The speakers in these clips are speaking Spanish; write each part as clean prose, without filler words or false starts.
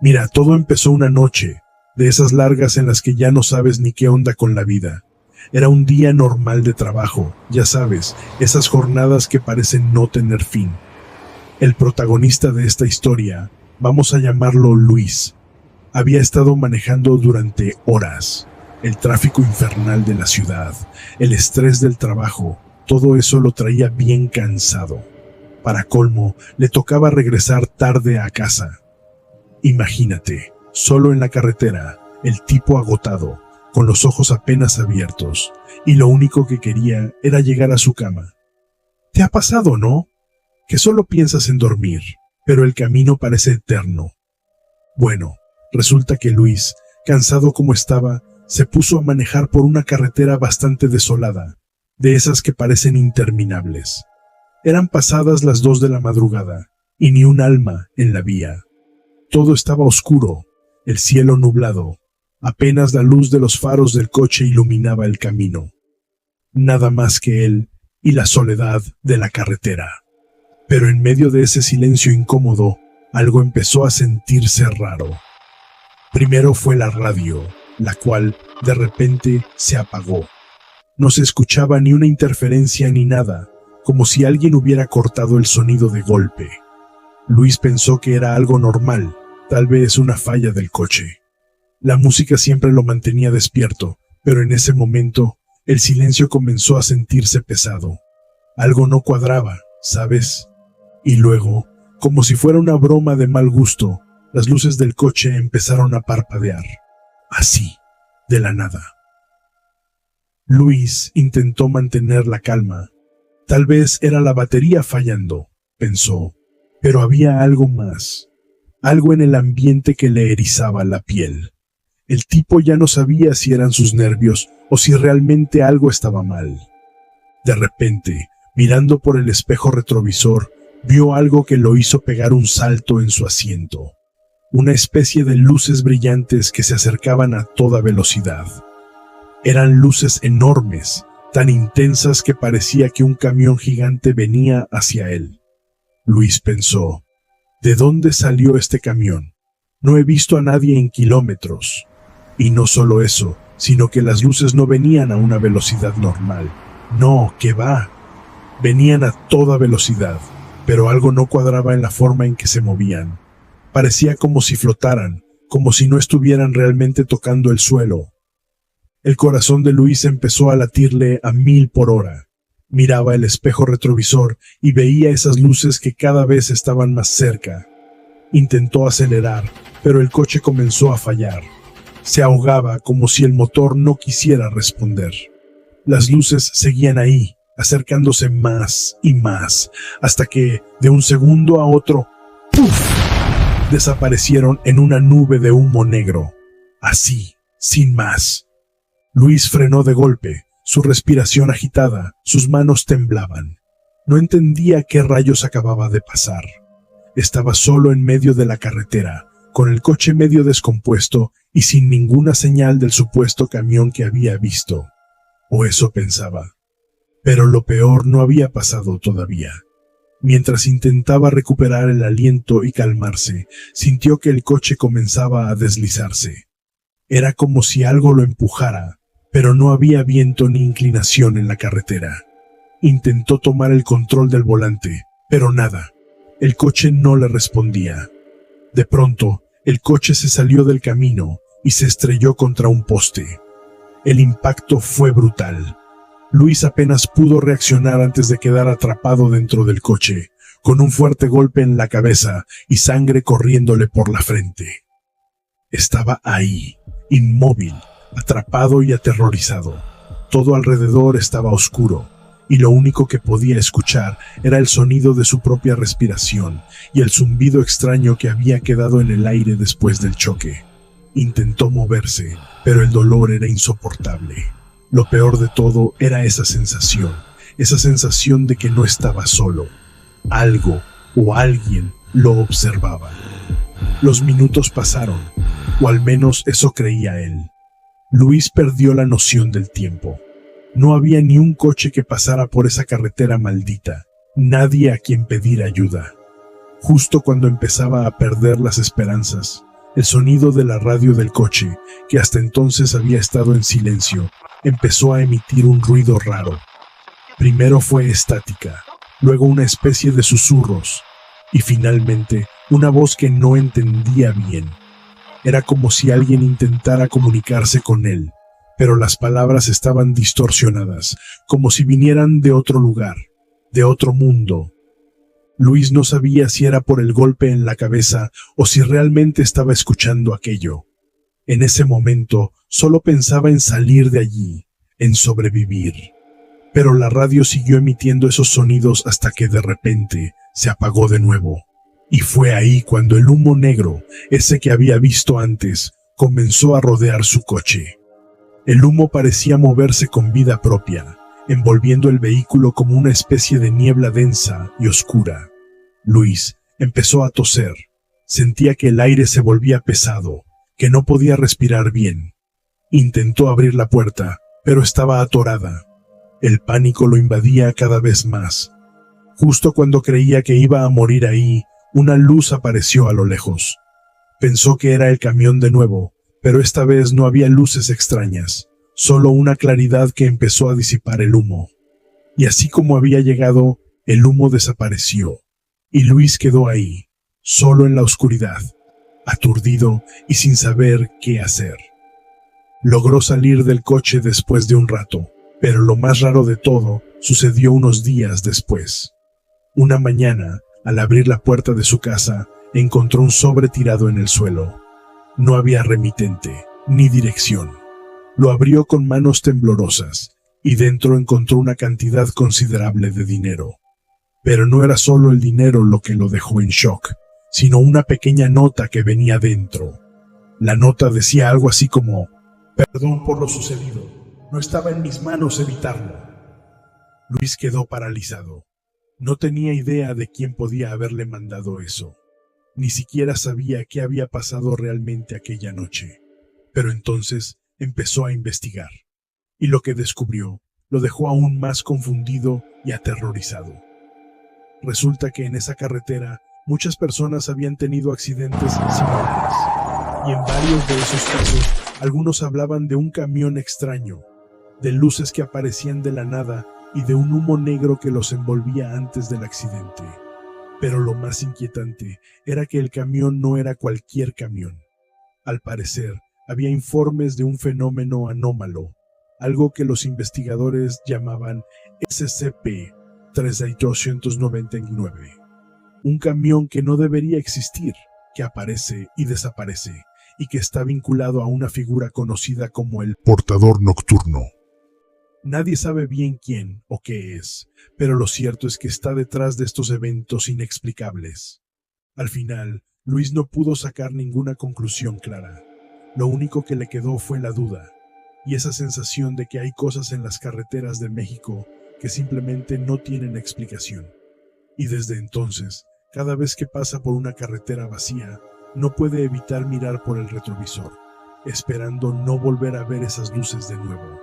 Mira, todo empezó una noche, de esas largas en las que ya no sabes ni qué onda con la vida. Era un día normal de trabajo, ya sabes, esas jornadas que parecen no tener fin. El protagonista de esta historia, vamos a llamarlo Luis, había estado manejando durante horas. El tráfico infernal de la ciudad, el estrés del trabajo, todo eso lo traía bien cansado. Para colmo, le tocaba regresar tarde a casa. Imagínate, solo en la carretera, el tipo agotado, con los ojos apenas abiertos, y lo único que quería era llegar a su cama. ¿Te ha pasado, no? Que solo piensas en dormir, pero el camino parece eterno. Bueno, resulta que Luis, cansado como estaba, se puso a manejar por una carretera bastante desolada, de esas que parecen interminables. Eran pasadas las 2 de la madrugada, y ni un alma en la vía. Todo estaba oscuro, el cielo nublado, apenas la luz de los faros del coche iluminaba el camino. Nada más que él y la soledad de la carretera. Pero en medio de ese silencio incómodo, algo empezó a sentirse raro. Primero fue la radio, la cual, de repente, se apagó. No se escuchaba ni una interferencia ni nada, como si alguien hubiera cortado el sonido de golpe. Luis pensó que era algo normal, tal vez una falla del coche. La música siempre lo mantenía despierto, pero en ese momento, el silencio comenzó a sentirse pesado. Algo no cuadraba, ¿sabes? Y luego, como si fuera una broma de mal gusto, las luces del coche empezaron a parpadear. Así, de la nada. Luis intentó mantener la calma. Tal vez era la batería fallando, pensó, pero había algo más. Algo en el ambiente que le erizaba la piel. El tipo ya no sabía si eran sus nervios o si realmente algo estaba mal. De repente, mirando por el espejo retrovisor, vio algo que lo hizo pegar un salto en su asiento. Una especie de luces brillantes que se acercaban a toda velocidad. Eran luces enormes, tan intensas que parecía que un camión gigante venía hacia él. Luis pensó, ¿de dónde salió este camión? No he visto a nadie en kilómetros. Y no solo eso, sino que las luces no venían a una velocidad normal. No, ¿qué va? Venían a toda velocidad, pero algo no cuadraba en la forma en que se movían. Parecía como si flotaran, como si no estuvieran realmente tocando el suelo. El corazón de Luis empezó a latirle a 1000 por hora. Miraba el espejo retrovisor y veía esas luces que cada vez estaban más cerca. Intentó acelerar, pero el coche comenzó a fallar. Se ahogaba como si el motor no quisiera responder. Las luces seguían ahí, acercándose más y más, hasta que, de un segundo a otro, ¡puf!, desaparecieron en una nube de humo negro. Así, sin más. Luis frenó de golpe, su respiración agitada, sus manos temblaban. No entendía qué rayos acababa de pasar. Estaba solo en medio de la carretera, con el coche medio descompuesto y sin ninguna señal del supuesto camión que había visto. O eso pensaba. Pero lo peor no había pasado todavía. Mientras intentaba recuperar el aliento y calmarse, sintió que el coche comenzaba a deslizarse. Era como si algo lo empujara, pero no había viento ni inclinación en la carretera. Intentó tomar el control del volante, pero nada. El coche no le respondía. De pronto, el coche se salió del camino y se estrelló contra un poste. El impacto fue brutal. Luis apenas pudo reaccionar antes de quedar atrapado dentro del coche, con un fuerte golpe en la cabeza y sangre corriéndole por la frente. Estaba ahí, inmóvil, atrapado y aterrorizado. Todo alrededor estaba oscuro, y lo único que podía escuchar era el sonido de su propia respiración y el zumbido extraño que había quedado en el aire después del choque. Intentó moverse, pero el dolor era insoportable. Lo peor de todo era esa sensación de que no estaba solo. Algo o alguien lo observaba. Los minutos pasaron, o al menos eso creía él. Luis perdió la noción del tiempo. No había ni un coche que pasara por esa carretera maldita, nadie a quien pedir ayuda. Justo cuando empezaba a perder las esperanzas, El sonido de la radio del coche, que hasta entonces había estado en silencio, empezó a emitir un ruido raro. Primero fue estática, luego una especie de susurros, y finalmente una voz que no entendía bien. Era como si alguien intentara comunicarse con él, pero las palabras estaban distorsionadas, como si vinieran de otro lugar, de otro mundo. Luis no sabía si era por el golpe en la cabeza o si realmente estaba escuchando aquello. En ese momento solo pensaba en salir de allí, en sobrevivir. Pero la radio siguió emitiendo esos sonidos hasta que de repente se apagó de nuevo. Y fue ahí cuando el humo negro, ese que había visto antes, comenzó a rodear su coche. El humo parecía moverse con vida propia, envolviendo el vehículo como una especie de niebla densa y oscura. Luis empezó a toser. Sentía que el aire se volvía pesado, que no podía respirar bien. Intentó abrir la puerta, pero estaba atorada. El pánico lo invadía cada vez más. Justo cuando creía que iba a morir ahí, una luz apareció a lo lejos. Pensó que era el camión de nuevo, pero esta vez no había luces extrañas, solo una claridad que empezó a disipar el humo. Y así como había llegado, el humo desapareció. Y Luis quedó ahí, solo en la oscuridad, aturdido y sin saber qué hacer. Logró salir del coche después de un rato, pero lo más raro de todo sucedió unos días después. Una mañana, al abrir la puerta de su casa, encontró un sobre tirado en el suelo. No había remitente, ni dirección. Lo abrió con manos temblorosas, y dentro encontró una cantidad considerable de dinero. Pero no era solo el dinero lo que lo dejó en shock, sino una pequeña nota que venía dentro. La nota decía algo así como: «Perdón por lo sucedido, no estaba en mis manos evitarlo». Luis quedó paralizado. No tenía idea de quién podía haberle mandado eso. Ni siquiera sabía qué había pasado realmente aquella noche. Pero entonces empezó a investigar. Y lo que descubrió lo dejó aún más confundido y aterrorizado. Resulta que en esa carretera muchas personas habían tenido accidentes similares. Y en varios de esos casos, algunos hablaban de un camión extraño, de luces que aparecían de la nada y de un humo negro que los envolvía antes del accidente. Pero lo más inquietante era que el camión no era cualquier camión. Al parecer, había informes de un fenómeno anómalo, algo que los investigadores llamaban SCP-3299. Un camión que no debería existir, que aparece y desaparece, y que está vinculado a una figura conocida como el portador nocturno. Nadie sabe bien quién o qué es, pero lo cierto es que está detrás de estos eventos inexplicables. Al final, Luis no pudo sacar ninguna conclusión clara. Lo único que le quedó fue la duda, y esa sensación de que hay cosas en las carreteras de México que simplemente no tienen explicación. Y desde entonces, cada vez que pasa por una carretera vacía, no puede evitar mirar por el retrovisor, esperando no volver a ver esas luces de nuevo.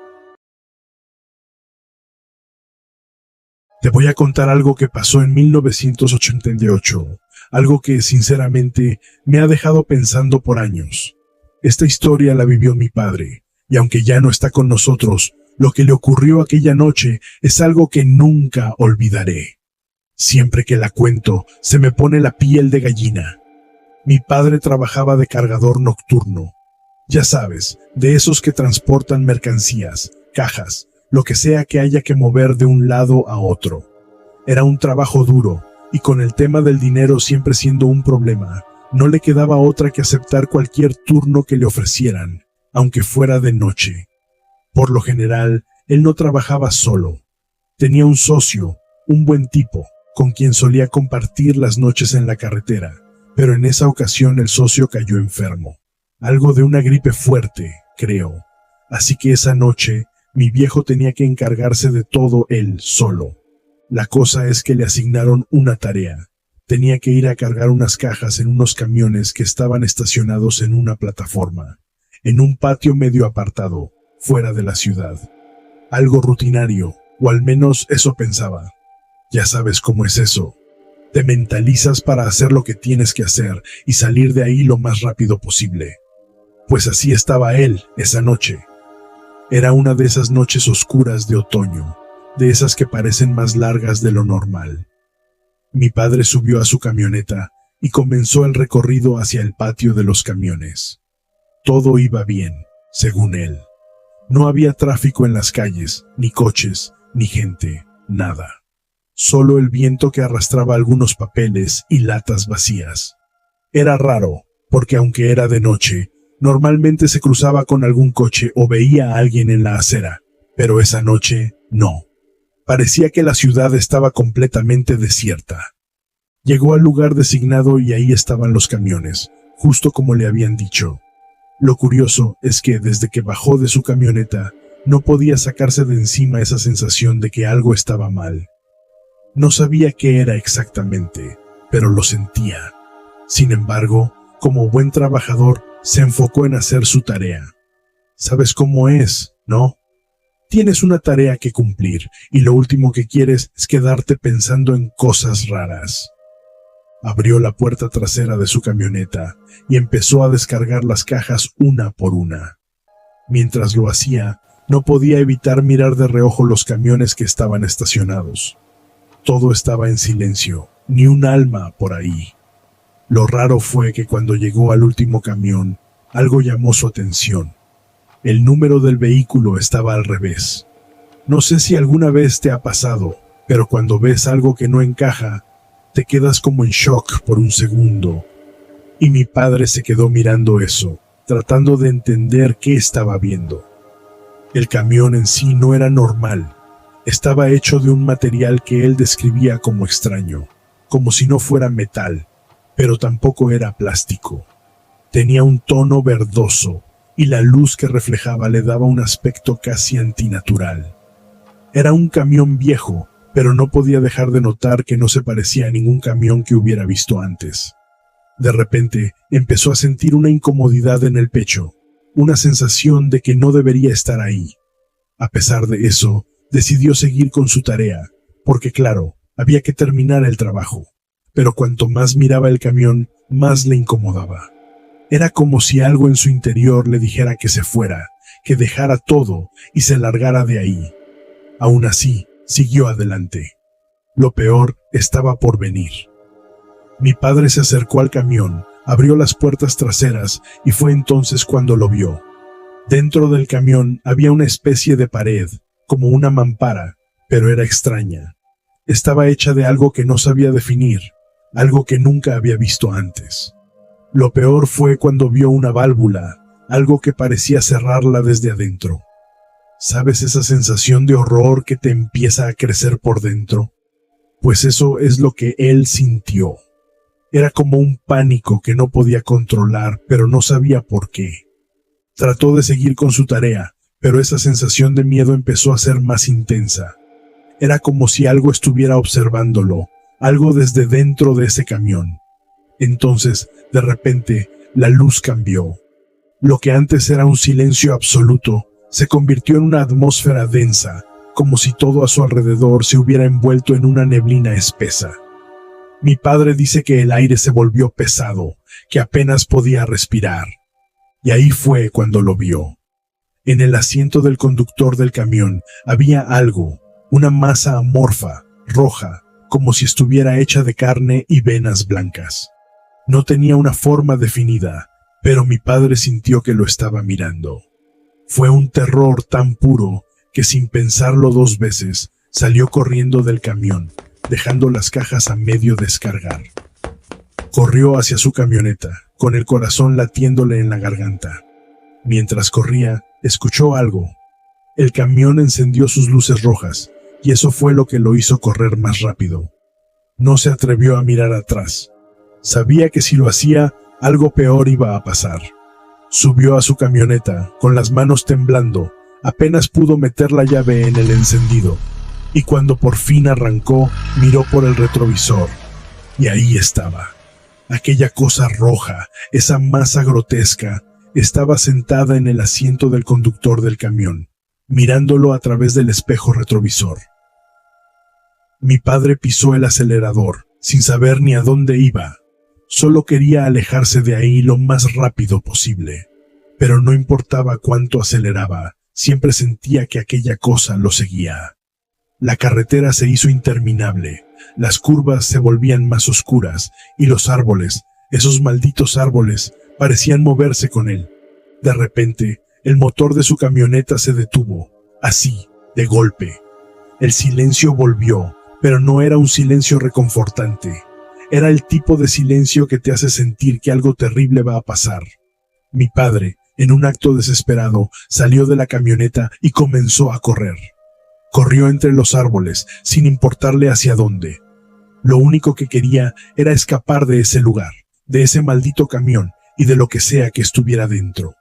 Te voy a contar algo que pasó en 1988, algo que sinceramente me ha dejado pensando por años. Esta historia la vivió mi padre, y aunque ya no está con nosotros, lo que le ocurrió aquella noche es algo que nunca olvidaré. Siempre que la cuento, se me pone la piel de gallina. Mi padre trabajaba de cargador nocturno. Ya sabes, de esos que transportan mercancías, cajas, lo que sea que haya que mover de un lado a otro. Era un trabajo duro, y con el tema del dinero siempre siendo un problema, no le quedaba otra que aceptar cualquier turno que le ofrecieran, aunque fuera de noche. Por lo general, él no trabajaba solo. Tenía un socio, un buen tipo, con quien solía compartir las noches en la carretera, pero en esa ocasión el socio cayó enfermo. Algo de una gripe fuerte, creo. Así que esa noche, mi viejo tenía que encargarse de todo él solo. La cosa es que le asignaron una tarea. Tenía que ir a cargar unas cajas en unos camiones que estaban estacionados en una plataforma, en un patio medio apartado, fuera de la ciudad. Algo rutinario, o al menos eso pensaba. Ya sabes cómo es eso. Te mentalizas para hacer lo que tienes que hacer y salir de ahí lo más rápido posible. Pues así estaba él esa noche. Era una de esas noches oscuras de otoño, de esas que parecen más largas de lo normal. Mi padre subió a su camioneta y comenzó el recorrido hacia el patio de los camiones. Todo iba bien, según él. No había tráfico en las calles, ni coches, ni gente, nada. Solo el viento que arrastraba algunos papeles y latas vacías. Era raro, porque aunque era de noche, normalmente se cruzaba con algún coche o veía a alguien en la acera, pero esa noche no. Parecía que la ciudad estaba completamente desierta. Llegó al lugar designado y ahí estaban los camiones, justo como le habían dicho. Lo curioso es que desde que bajó de su camioneta, no podía sacarse de encima esa sensación de que algo estaba mal. No sabía qué era exactamente, pero lo sentía. Sin embargo, como buen trabajador, se enfocó en hacer su tarea. ¿Sabes cómo es, no? Tienes una tarea que cumplir y lo último que quieres es quedarte pensando en cosas raras. Abrió la puerta trasera de su camioneta y empezó a descargar las cajas una por una. Mientras lo hacía, no podía evitar mirar de reojo los camiones que estaban estacionados. Todo estaba en silencio, ni un alma por ahí. Lo raro fue que cuando llegó al último camión, algo llamó su atención. El número del vehículo estaba al revés. No sé si alguna vez te ha pasado, pero cuando ves algo que no encaja, te quedas como en shock por un segundo. Y mi padre se quedó mirando eso, tratando de entender qué estaba viendo. El camión en sí no era normal. Estaba hecho de un material que él describía como extraño, como si no fuera metal, pero tampoco era plástico. Tenía un tono verdoso, y la luz que reflejaba le daba un aspecto casi antinatural. Era un camión viejo, pero no podía dejar de notar que no se parecía a ningún camión que hubiera visto antes. De repente, empezó a sentir una incomodidad en el pecho, una sensación de que no debería estar ahí. A pesar de eso, decidió seguir con su tarea, porque claro, había que terminar el trabajo. Pero cuanto más miraba el camión, más le incomodaba. Era como si algo en su interior le dijera que se fuera, que dejara todo y se largara de ahí. Aún así, siguió adelante. Lo peor estaba por venir. Mi padre se acercó al camión, abrió las puertas traseras y fue entonces cuando lo vio. Dentro del camión había una especie de pared, como una mampara, pero era extraña. Estaba hecha de algo que no sabía definir, algo que nunca había visto antes. Lo peor fue cuando vio una válvula, algo que parecía cerrarla desde adentro. ¿Sabes esa sensación de horror que te empieza a crecer por dentro? Pues eso es lo que él sintió. Era como un pánico que no podía controlar, pero no sabía por qué. Trató de seguir con su tarea, pero esa sensación de miedo empezó a ser más intensa. Era como si algo estuviera observándolo, algo desde dentro de ese camión. Entonces, de repente, la luz cambió. Lo que antes era un silencio absoluto, se convirtió en una atmósfera densa, como si todo a su alrededor se hubiera envuelto en una neblina espesa. Mi padre dice que el aire se volvió pesado, que apenas podía respirar. Y ahí fue cuando lo vio. En el asiento del conductor del camión había algo, una masa amorfa, roja, como si estuviera hecha de carne y venas blancas. No tenía una forma definida, pero mi padre sintió que lo estaba mirando. Fue un terror tan puro que sin pensarlo dos veces salió corriendo del camión, dejando las cajas a medio descargar. Corrió hacia su camioneta, con el corazón latiéndole en la garganta. Mientras corría, escuchó algo. El camión encendió sus luces rojas, y eso fue lo que lo hizo correr más rápido. No se atrevió a mirar atrás. Sabía que si lo hacía, algo peor iba a pasar. Subió a su camioneta, con las manos temblando, apenas pudo meter la llave en el encendido, y cuando por fin arrancó, miró por el retrovisor, y ahí estaba. Aquella cosa roja, esa masa grotesca, estaba sentada en el asiento del conductor del camión, mirándolo a través del espejo retrovisor. Mi padre pisó el acelerador, sin saber ni a dónde iba. Solo quería alejarse de ahí lo más rápido posible. Pero no importaba cuánto aceleraba, siempre sentía que aquella cosa lo seguía. La carretera se hizo interminable, las curvas se volvían más oscuras y los árboles, esos malditos árboles, parecían moverse con él. De repente, el motor de su camioneta se detuvo, así, de golpe. El silencio volvió, pero no era un silencio reconfortante. Era el tipo de silencio que te hace sentir que algo terrible va a pasar. Mi padre, en un acto desesperado, salió de la camioneta y comenzó a correr. Corrió entre los árboles, sin importarle hacia dónde. Lo único que quería era escapar de ese lugar, de ese maldito camión y de lo que sea que estuviera dentro.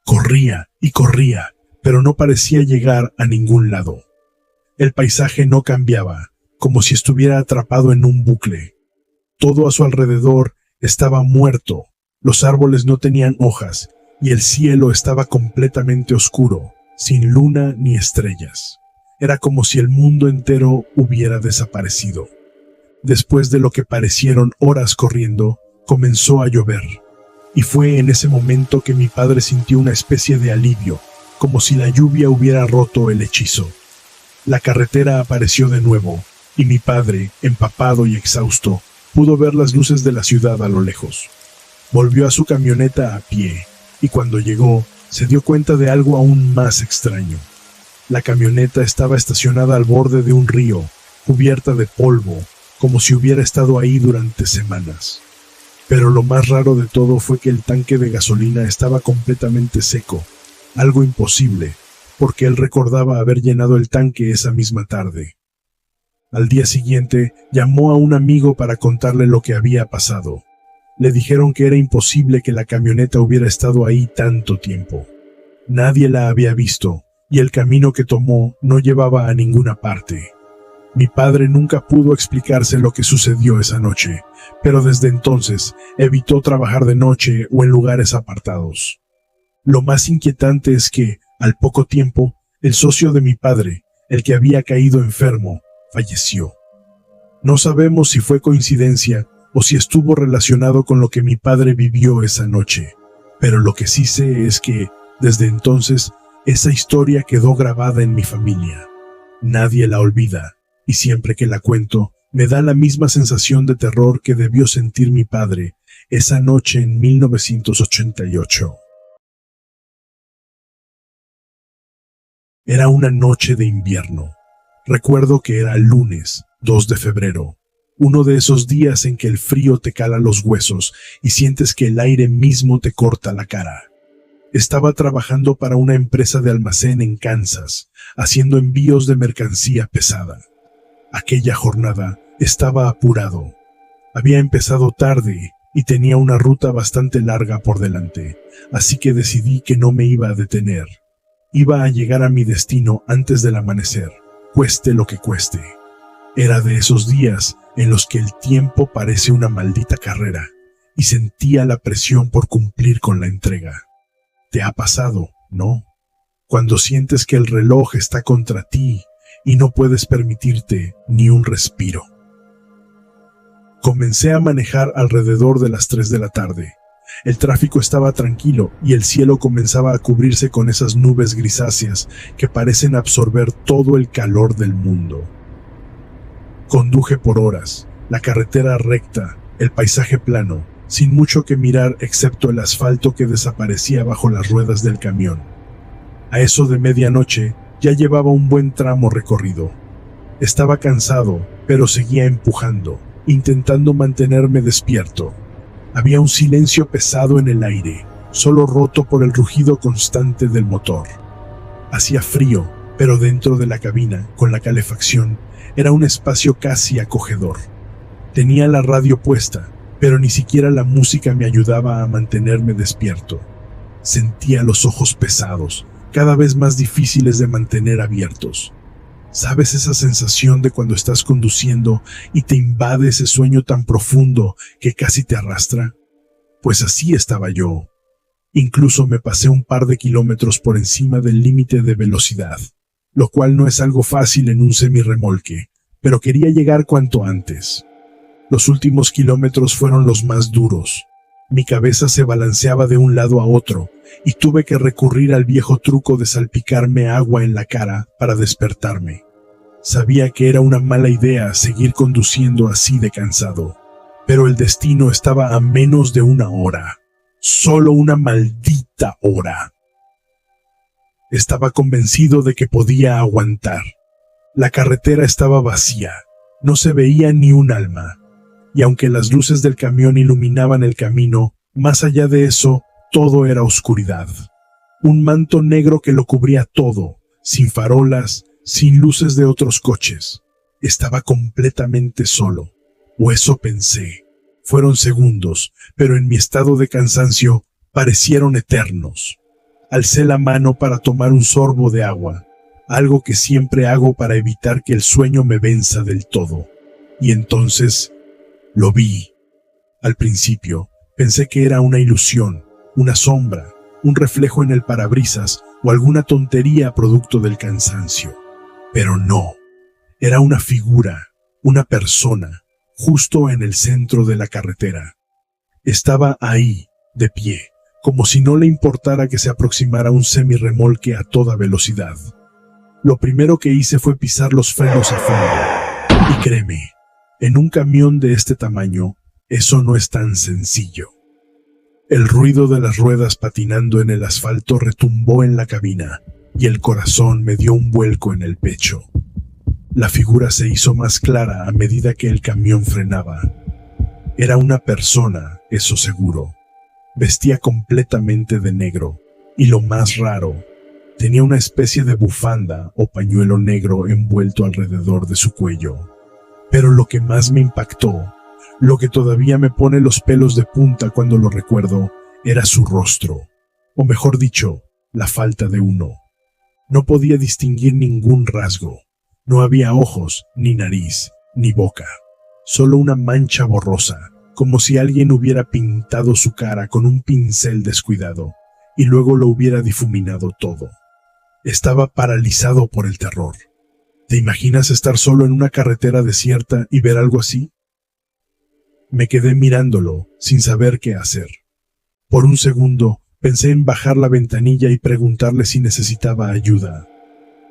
Corría y corría, pero no parecía llegar a ningún lado. El paisaje no cambiaba, como si estuviera atrapado en un bucle. Todo a su alrededor estaba muerto, los árboles no tenían hojas y el cielo estaba completamente oscuro, sin luna ni estrellas. Era como si el mundo entero hubiera desaparecido. Después de lo que parecieron horas corriendo, comenzó a llover. Y fue en ese momento que mi padre sintió una especie de alivio, como si la lluvia hubiera roto el hechizo. La carretera apareció de nuevo, y mi padre, empapado y exhausto, pudo ver las luces de la ciudad a lo lejos. Volvió a su camioneta a pie, y cuando llegó, se dio cuenta de algo aún más extraño. La camioneta estaba estacionada al borde de un río, cubierta de polvo, como si hubiera estado ahí durante semanas. Pero lo más raro de todo fue que el tanque de gasolina estaba completamente seco, algo imposible, porque él recordaba haber llenado el tanque esa misma tarde. Al día siguiente, llamó a un amigo para contarle lo que había pasado. Le dijeron que era imposible que la camioneta hubiera estado ahí tanto tiempo. Nadie la había visto, y el camino que tomó no llevaba a ninguna parte. Mi padre nunca pudo explicarse lo que sucedió esa noche, pero desde entonces evitó trabajar de noche o en lugares apartados. Lo más inquietante es que, al poco tiempo, el socio de mi padre, el que había caído enfermo, falleció. No sabemos si fue coincidencia o si estuvo relacionado con lo que mi padre vivió esa noche, pero lo que sí sé es que, desde entonces, esa historia quedó grabada en mi familia. Nadie la olvida, y siempre que la cuento, me da la misma sensación de terror que debió sentir mi padre esa noche en 1988. Era una noche de invierno. Recuerdo que era el lunes, 2 de febrero, uno de esos días en que el frío te cala los huesos y sientes que el aire mismo te corta la cara. Estaba trabajando para una empresa de almacén en Kansas, haciendo envíos de mercancía pesada. Aquella jornada estaba apurado. Había empezado tarde y tenía una ruta bastante larga por delante, así que decidí que no me iba a detener. Iba a llegar a mi destino antes del amanecer, cueste lo que cueste. Era de esos días en los que el tiempo parece una maldita carrera, y sentía la presión por cumplir con la entrega. ¿Te ha pasado, no? Cuando sientes que el reloj está contra ti y no puedes permitirte ni un respiro. Comencé a manejar alrededor de las 3 de la tarde. El tráfico estaba tranquilo y el cielo comenzaba a cubrirse con esas nubes grisáceas que parecen absorber todo el calor del mundo. Conduje por horas, la carretera recta, el paisaje plano, sin mucho que mirar excepto el asfalto que desaparecía bajo las ruedas del camión. A eso de medianoche ya llevaba un buen tramo recorrido. Estaba cansado, pero seguía empujando, intentando mantenerme despierto. Había un silencio pesado en el aire, solo roto por el rugido constante del motor. Hacía frío, pero dentro de la cabina, con la calefacción, era un espacio casi acogedor. Tenía la radio puesta, pero ni siquiera la música me ayudaba a mantenerme despierto. Sentía los ojos pesados, cada vez más difíciles de mantener abiertos. ¿Sabes esa sensación de cuando estás conduciendo y te invade ese sueño tan profundo que casi te arrastra? Pues así estaba yo. Incluso me pasé un par de kilómetros por encima del límite de velocidad, lo cual no es algo fácil en un semirremolque, pero quería llegar cuanto antes. Los últimos kilómetros fueron los más duros. Mi cabeza se balanceaba de un lado a otro y tuve que recurrir al viejo truco de salpicarme agua en la cara para despertarme. Sabía que era una mala idea seguir conduciendo así de cansado, pero el destino estaba a menos de una hora. Solo una maldita hora. Estaba convencido de que podía aguantar. La carretera estaba vacía, no se veía ni un alma, y aunque las luces del camión iluminaban el camino, más allá de eso, todo era oscuridad. Un manto negro que lo cubría todo, sin farolas, sin luces de otros coches. Estaba completamente solo, o eso pensé. Fueron segundos, pero en mi estado de cansancio parecieron eternos. Alcé la mano para tomar un sorbo de agua, algo que siempre hago para evitar que el sueño me venza del todo. Y entonces lo vi. Al principio pensé que era una ilusión, una sombra, un reflejo en el parabrisas o alguna tontería producto del cansancio. Pero no, era una figura, una persona, justo en el centro de la carretera. Estaba ahí, de pie, como si no le importara que se aproximara un semirremolque a toda velocidad. Lo primero que hice fue pisar los frenos a fondo. Y créeme, en un camión de este tamaño, eso no es tan sencillo. El ruido de las ruedas patinando en el asfalto retumbó en la cabina, y el corazón me dio un vuelco en el pecho. La figura se hizo más clara a medida que el camión frenaba. Era una persona, eso seguro. Vestía completamente de negro, y lo más raro, tenía una especie de bufanda o pañuelo negro envuelto alrededor de su cuello. Pero lo que más me impactó, lo que todavía me pone los pelos de punta cuando lo recuerdo, era su rostro, o mejor dicho, la falta de uno. No podía distinguir ningún rasgo. No había ojos, ni nariz, ni boca. Solo una mancha borrosa, como si alguien hubiera pintado su cara con un pincel descuidado, y luego lo hubiera difuminado todo. Estaba paralizado por el terror. ¿Te imaginas estar solo en una carretera desierta y ver algo así? Me quedé mirándolo, sin saber qué hacer. Por un segundo, pensé en bajar la ventanilla y preguntarle si necesitaba ayuda.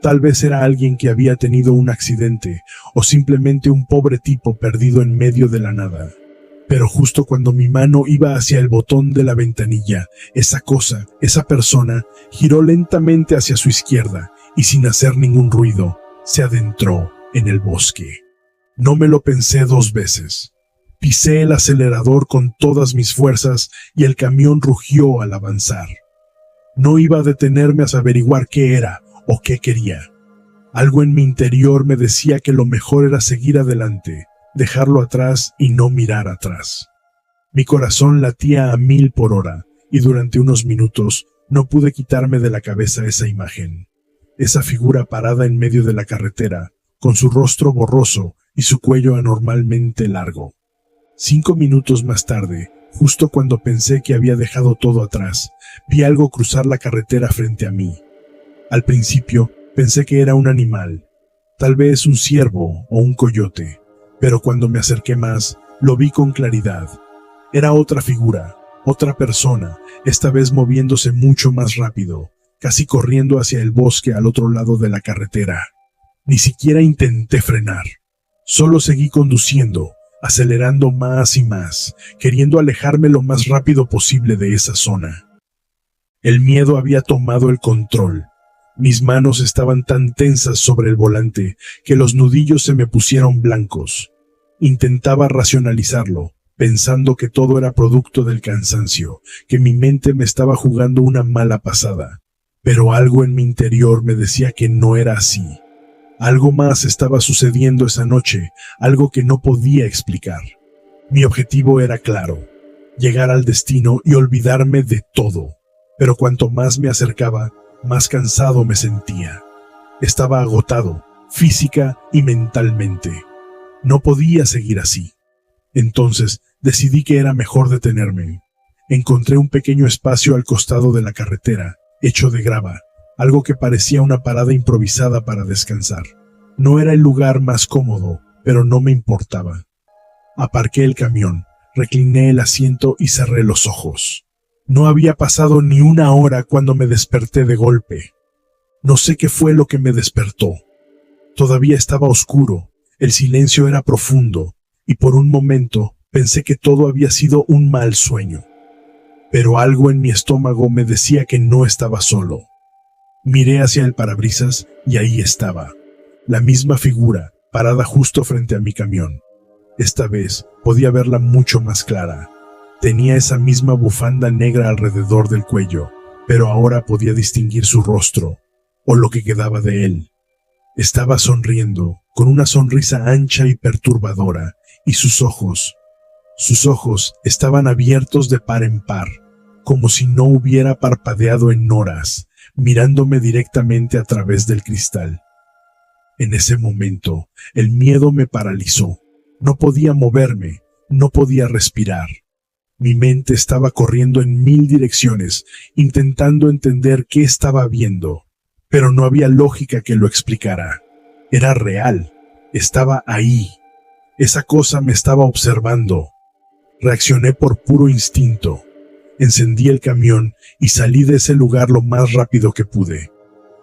Tal vez era alguien que había tenido un accidente, o simplemente un pobre tipo perdido en medio de la nada. Pero justo cuando mi mano iba hacia el botón de la ventanilla, esa cosa, esa persona, giró lentamente hacia su izquierda y sin hacer ningún ruido, se adentró en el bosque. No me lo pensé dos veces. Pisé el acelerador con todas mis fuerzas y el camión rugió al avanzar. No iba a detenerme a averiguar qué era o qué quería. Algo en mi interior me decía que lo mejor era seguir adelante, dejarlo atrás y no mirar atrás. Mi corazón latía a 1000 por hora y durante unos minutos no pude quitarme de la cabeza esa imagen. Esa figura parada en medio de la carretera, con su rostro borroso y su cuello anormalmente largo. 5 minutos más tarde, justo cuando pensé que había dejado todo atrás, vi algo cruzar la carretera frente a mí. Al principio pensé que era un animal, tal vez un ciervo o un coyote, pero cuando me acerqué más, lo vi con claridad. Era otra figura, otra persona, esta vez moviéndose mucho más rápido, casi corriendo hacia el bosque al otro lado de la carretera. Ni siquiera intenté frenar, solo seguí conduciendo, acelerando más y más, queriendo alejarme lo más rápido posible de esa zona. El miedo había tomado el control. Mis manos estaban tan tensas sobre el volante que los nudillos se me pusieron blancos. Intentaba racionalizarlo, pensando que todo era producto del cansancio, que mi mente me estaba jugando una mala pasada. Pero algo en mi interior me decía que no era así. Algo más estaba sucediendo esa noche, algo que no podía explicar. Mi objetivo era claro, llegar al destino y olvidarme de todo. Pero cuanto más me acercaba, más cansado me sentía. Estaba agotado, física y mentalmente. No podía seguir así. Entonces decidí que era mejor detenerme. Encontré un pequeño espacio al costado de la carretera, hecho de grava, algo que parecía una parada improvisada para descansar. No era el lugar más cómodo, pero no me importaba. Aparqué el camión, recliné el asiento y cerré los ojos. No había pasado ni una hora cuando me desperté de golpe. No sé qué fue lo que me despertó. Todavía estaba oscuro, el silencio era profundo, y por un momento pensé que todo había sido un mal sueño. Pero algo en mi estómago me decía que no estaba solo. Miré hacia el parabrisas y ahí estaba, la misma figura, parada justo frente a mi camión. Esta vez podía verla mucho más clara. Tenía esa misma bufanda negra alrededor del cuello, pero ahora podía distinguir su rostro, o lo que quedaba de él. Estaba sonriendo, con una sonrisa ancha y perturbadora, y sus ojos estaban abiertos de par en par, como si no hubiera parpadeado en horas, mirándome directamente a través del cristal. En ese momento, el miedo me paralizó. No podía moverme, no podía respirar. Mi mente estaba corriendo en 1000 direcciones, intentando entender qué estaba viendo, pero no había lógica que lo explicara. Era real, estaba ahí. Esa cosa me estaba observando. Reaccioné por puro instinto. Encendí el camión y salí de ese lugar lo más rápido que pude.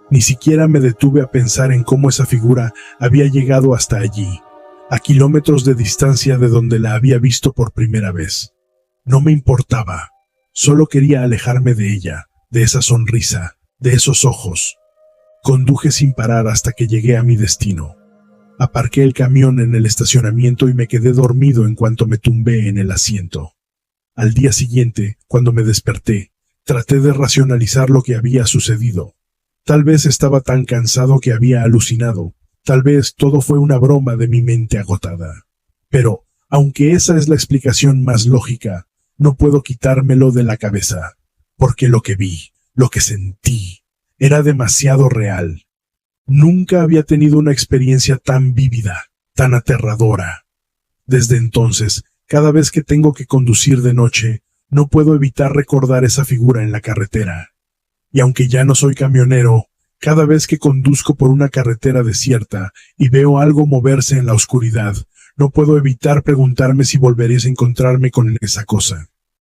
Ni siquiera me detuve a pensar en cómo esa figura había llegado hasta allí, a kilómetros de distancia de donde la había visto por primera vez. No me importaba, solo quería alejarme de ella, de esa sonrisa, de esos ojos. Conduje sin parar hasta que llegué a mi destino. Aparqué el camión en el estacionamiento y me quedé dormido en cuanto me tumbé en el asiento. Al día siguiente, cuando me desperté, traté de racionalizar lo que había sucedido. Tal vez estaba tan cansado que había alucinado. Tal vez todo fue una broma de mi mente agotada. Pero, aunque esa es la explicación más lógica, no puedo quitármelo de la cabeza, porque lo que vi, lo que sentí, era demasiado real. Nunca había tenido una experiencia tan vívida, tan aterradora. Desde entonces, cada vez que tengo que conducir de noche, no puedo evitar recordar esa figura en la carretera. Y aunque ya no soy camionero, cada vez que conduzco por una carretera desierta y veo algo moverse en la oscuridad, no puedo evitar preguntarme si volveré a encontrarme con esa cosa.